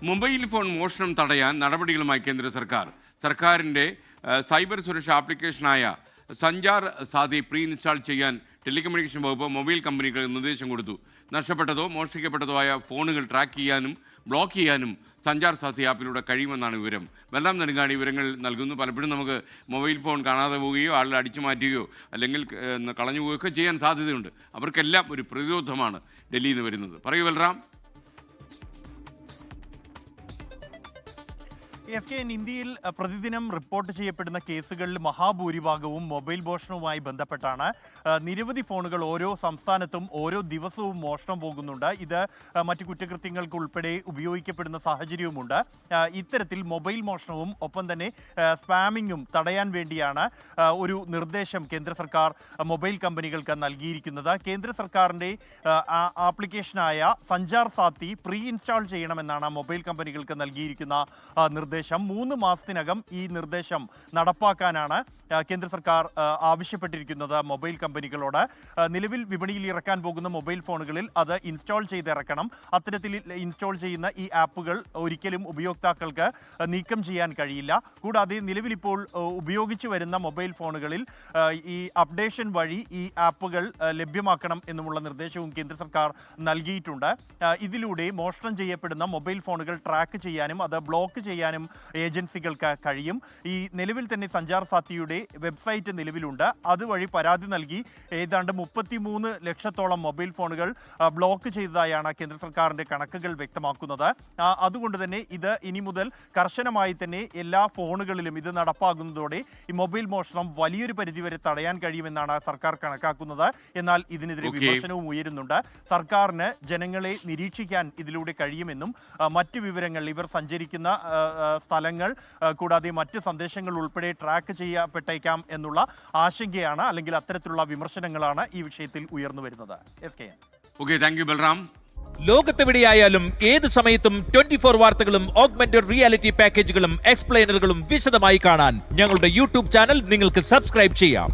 Mobile phone മോഷണം തടയാൻ നടപടികളുമായി കേന്ദ്ര സർക്കാർ. സർക്കാരിൻ്റെ സൈബർ സുരക്ഷാ ആപ്ലിക്കേഷനായ സഞ്ചാർ സാധി പ്രീ ഇൻസ്റ്റാൾ ചെയ്യാൻ ടെലികമ്മ്യൂണിക്കേഷൻ വകുപ്പ് മൊബൈൽ കമ്പനികൾക്ക് നിർദ്ദേശം കൊടുത്തു. നഷ്ടപ്പെട്ടതോ മോഷ്ടിക്കപ്പെട്ടതോ ആയ ഫോണുകൾ ട്രാക്ക് ചെയ്യാനും ബ്ലോക്ക് ചെയ്യാനും സഞ്ചാർ സാധി ആപ്പിലൂടെ കഴിയുമെന്നാണ് വിവരം. വെള്ളം നെടുങ്ങാടി വിവരങ്ങൾ നൽകുന്നു. പലപ്പോഴും നമുക്ക് മൊബൈൽ ഫോൺ കാണാതെ പോവുകയോ ആളുടെ അടിച്ചു മാറ്റുകയോ അല്ലെങ്കിൽ കളഞ്ഞു പോവുകയൊക്കെ ചെയ്യാൻ സാധ്യതയുണ്ട്. അവർക്കെല്ലാം ഒരു പ്രതിരോധമാണ് ഡൽഹിയിൽ നിന്ന് വരുന്നത്. പറയൂ ബൽറാം. ഇന്ത്യയിൽ പ്രതിദിനം റിപ്പോർട്ട് ചെയ്യപ്പെടുന്ന കേസുകളിൽ മഹാഭൂരിഭാഗവും മൊബൈൽ മോഷണവുമായി ബന്ധപ്പെട്ടാണ്. നിരവധി ഫോണുകൾ ഓരോ സംസ്ഥാനത്തും ഓരോ ദിവസവും മോഷണം പോകുന്നുണ്ട്. ഇത് മറ്റു കുറ്റകൃത്യങ്ങൾക്ക് ഉൾപ്പെടെ ഉപയോഗിക്കപ്പെടുന്ന സാഹചര്യവുമുണ്ട്. ഇത്തരത്തിൽ മൊബൈൽ മോഷണവും ഒപ്പം തന്നെ സ്പാമിങ്ങും തടയാൻ വേണ്ടിയാണ് ഒരു നിർദ്ദേശം കേന്ദ്ര സർക്കാർ മൊബൈൽ കമ്പനികൾക്ക് നൽകിയിരിക്കുന്നത്. കേന്ദ്ര സർക്കാരിൻ്റെ ആപ്ലിക്കേഷനായ സഞ്ചാർ സാത്തി പ്രീ ഇൻസ്റ്റാൾ ചെയ്യണമെന്നാണ് മൊബൈൽ കമ്പനികൾക്ക് നൽകിയിരിക്കുന്ന നിർദ്ദേശം. 3 മാസത്തിനകം ഈ നിർദ്ദേശം നടപ്പാക്കാനാണ് കേന്ദ്ര സർക്കാർ ആവശ്യപ്പെട്ടിരിക്കുന്നത് മൊബൈൽ കമ്പനികളോട്. നിലവിൽ വിപണിയിൽ ഇറക്കാൻ പോകുന്ന മൊബൈൽ ഫോണുകളിൽ അത് ഇൻസ്റ്റാൾ ചെയ്തിറക്കണം. അത്തരത്തിൽ ഇൻസ്റ്റാൾ ചെയ്യുന്ന ഈ ആപ്പുകൾ ഒരിക്കലും ഉപയോക്താക്കൾക്ക് നീക്കം ചെയ്യാൻ കഴിയില്ല. കൂടാതെ നിലവിൽ ഇപ്പോൾ ഉപയോഗിച്ചു വരുന്ന മൊബൈൽ ഫോണുകളിൽ ഈ അപ്ഡേഷൻ വഴി ഈ ആപ്പുകൾ ലഭ്യമാക്കണം എന്നുമുള്ള നിർദ്ദേശവും കേന്ദ്ര സർക്കാർ നൽകിയിട്ടുണ്ട്. ഇതിലൂടെ മോഷണം ചെയ്യപ്പെടുന്ന മൊബൈൽ ഫോണുകൾ ട്രാക്ക് ചെയ്യാനും അത് ബ്ലോക്ക് ചെയ്യാനും ഏജൻസികൾക്ക് കഴിയും. ഈ നിലവിൽ തന്നെ സഞ്ചാർ സാത്തിയുടെ വെബ്സൈറ്റ് നിലവിലുണ്ട്. അതുവഴി പരാതി നൽകി ഏതാണ്ട് 33 ലക്ഷത്തോളം മൊബൈൽ ഫോണുകൾ ബ്ലോക്ക് ചെയ്തതായാണ് കേന്ദ്ര സർക്കാരിന്റെ കണക്കുകൾ വ്യക്തമാക്കുന്നത്. അതുകൊണ്ട് തന്നെ ഇത് ഇനി മുതൽ കർശനമായി തന്നെ എല്ലാ ഫോണുകളിലും ഇത് നടപ്പാകുന്നതോടെ ഈ മൊബൈൽ മോഷണം വലിയൊരു പരിധിവരെ തടയാൻ കഴിയുമെന്നാണ് സർക്കാർ കണക്കാക്കുന്നത്. എന്നാൽ ഇതിനെതിരെ വിമർശനവും ഉയരുന്നുണ്ട്. സർക്കാരിന് ജനങ്ങളെ നിരീക്ഷിക്കാൻ ഇതിലൂടെ കഴിയുമെന്നും മറ്റു വിവരങ്ങൾ ഇവർ സഞ്ചരിക്കുന്ന സ്ഥലങ്ങൾ കൂടാതെ മറ്റ് സന്ദേശങ്ങൾ ഉൾപ്പെടെ ട്രാക്ക് ചെയ്യപ്പെട്ടേക്കാം എന്നുള്ള ആശങ്കയാണ് അല്ലെങ്കിൽ അത്തരത്തിലുള്ള വിമർശനങ്ങളാണ് ഈ വിഷയത്തിൽ ഉയർന്നു വരുന്നത്. Thank you Balram. ലോകത്തെവിടെയായാലും ഏത് സമയത്തും 24 വാർത്തകളും ഓഗ്മെന്റഡ് റിയാലിറ്റി പാക്കേജുകളും എക്സ്പ്ലെയിനറുകളും വിശദമായി കാണാൻ ഞങ്ങളുടെ യൂട്യൂബ് ചാനൽ നിങ്ങൾക്ക് സബ്സ്ക്രൈബ് ചെയ്യാം.